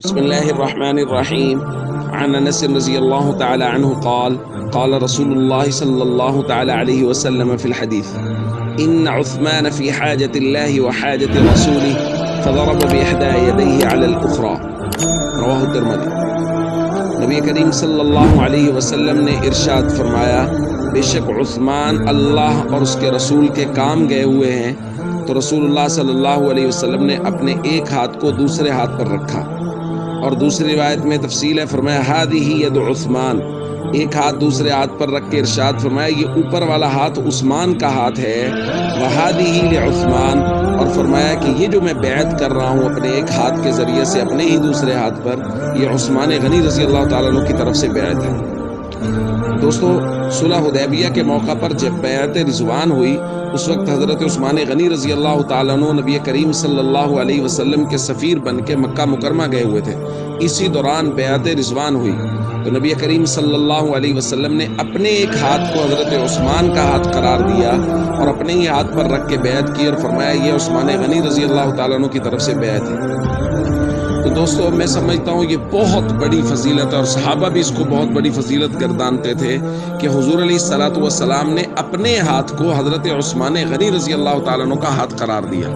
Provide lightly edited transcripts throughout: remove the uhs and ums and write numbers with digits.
بسم الله الرحمن الرحيم. عن انس رضي الله تعالى عنه قال قال رسول الله صلى الله تعالى عليه وسلم في الحديث: ان عثمان في حاجة الله وحاجة رسوله فضرب بإحدى يديه على الأخرى. رواه الترمذی۔ نبی کریم صلی اللہ علیہ وسلم نے ارشاد فرمایا، بے شک عثمان اللہ اور اس کے رسول کے کام گئے ہوئے ہیں، تو رسول اللہ صلی اللہ علیہ وسلم نے اپنے ایک ہاتھ کو دوسرے ہاتھ پر رکھا، اور دوسری روایت میں تفصیل ہے، فرمایا ہذہ ید عثمان، ایک ہاتھ دوسرے ہاتھ پر رکھ کے ارشاد فرمایا یہ اوپر والا ہاتھ عثمان کا ہاتھ ہے، وہذہ لعثمان، اور فرمایا کہ یہ جو میں بیعت کر رہا ہوں اپنے ایک ہاتھ کے ذریعے سے اپنے ہی دوسرے ہاتھ پر، یہ عثمان غنی رضی اللہ تعالیٰ عنہ کی طرف سے بیعت ہے۔ دوستو، صلح حدیبیہ کے موقع پر جب بیعت رضوان ہوئی، اس وقت حضرت عثمان غنی رضی اللہ تعالیٰ عنہ نبی کریم صلی اللہ علیہ وسلم کے سفیر بن کے مکہ مکرمہ گئے ہوئے تھے۔ اسی دوران بیعت رضوان ہوئی تو نبی کریم صلی اللہ علیہ وسلم نے اپنے ایک ہاتھ کو حضرت عثمان کا ہاتھ قرار دیا اور اپنے ہی ہاتھ پر رکھ کے بیعت کی، اور فرمایا یہ عثمان غنی رضی اللہ تعالیٰ عنہ کی طرف سے بیعت ہے۔ تو دوستو، میں سمجھتا ہوں یہ بہت بڑی فضیلت ہے، اور صحابہ بھی اس کو بہت بڑی فضیلت گردانتے تھے کہ حضور علیہ الصلوۃ والسلام نے اپنے ہاتھ کو حضرت عثمان غنی رضی اللہ تعالیٰ عنہ کا ہاتھ قرار دیا۔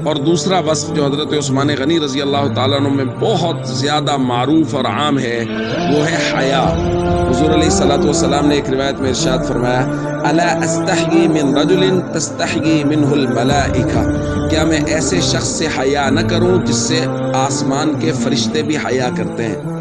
اور دوسرا وصف جو حضرت عثمان غنی رضی اللہ تعالیٰ عنہ میں بہت زیادہ معروف اور عام ہے، وہ ہے حیا۔ حضور علیہ الصلوۃ والسلام نے ایک روایت میں ارشاد فرمایا، الا استحیی من رجل تستحیی منہ الملائکہ، کیا میں ایسے شخص سے حیا نہ کروں جس سے آسمان کے فرشتے بھی حیا کرتے ہیں؟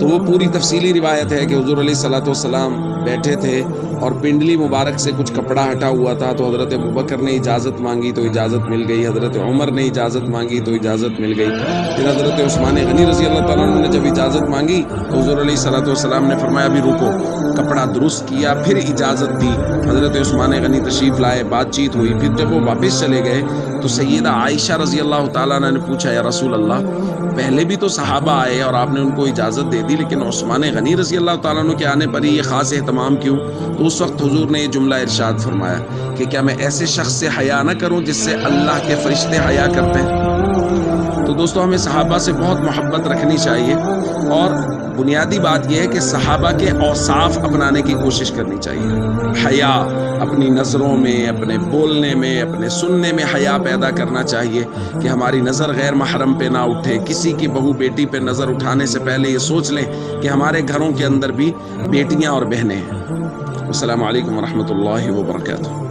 تو وہ پوری تفصیلی روایت ہے کہ حضور علیہ الصلوۃ والسلام بیٹھے تھے اور پنڈلی مبارک سے کچھ کپڑا ہٹا ہوا تھا، تو حضرت ابوبکر نے اجازت مانگی تو اجازت مل گئی، حضرت عمر نے اجازت مانگی تو اجازت مل گئی، پھر حضرت عثمان غنی رضی اللہ تعالیٰ عنہ نے جب اجازت مانگی تو حضور علیہ الصلوۃ والسلام نے فرمایا ابھی رکو، کپڑا درست کیا، پھر اجازت دی، حضرت عثمان غنی تشریف لائے، بات چیت ہوئی، پھر جب وہ واپس چلے گئے تو سیدہ عائشہ رضی اللہ تعالیٰ عنہ نے پوچھا، یا رسول اللہ، پہلے بھی تو صحابہ آئے اور آپ نے ان کو اجازت دے دی، لیکن عثمان غنی رضی اللہ تعالیٰ عنہ کے آنے پر ہی یہ خاص اہتمام کیوں؟ تو اس وقت حضور نے یہ جملہ ارشاد فرمایا کہ کیا میں ایسے شخص سے حیا نہ کروں جس سے اللہ کے فرشتے حیا کرتے ہیں؟ تو دوستو، ہمیں صحابہ سے بہت محبت رکھنی چاہیے، اور بنیادی بات یہ ہے کہ صحابہ کے اوصاف اپنانے کی کوشش کرنی چاہیے۔ حیا، اپنی نظروں میں، اپنے بولنے میں، اپنے سننے میں حیا پیدا کرنا چاہیے کہ ہماری نظر غیر محرم پہ نہ اٹھے، کسی کی بہو بیٹی پہ نظر اٹھانے سے پہلے یہ سوچ لیں کہ ہمارے گھروں کے اندر بھی بیٹیاں اور بہنیں ہیں۔ السلام علیکم ورحمۃ اللہ وبرکاتہ۔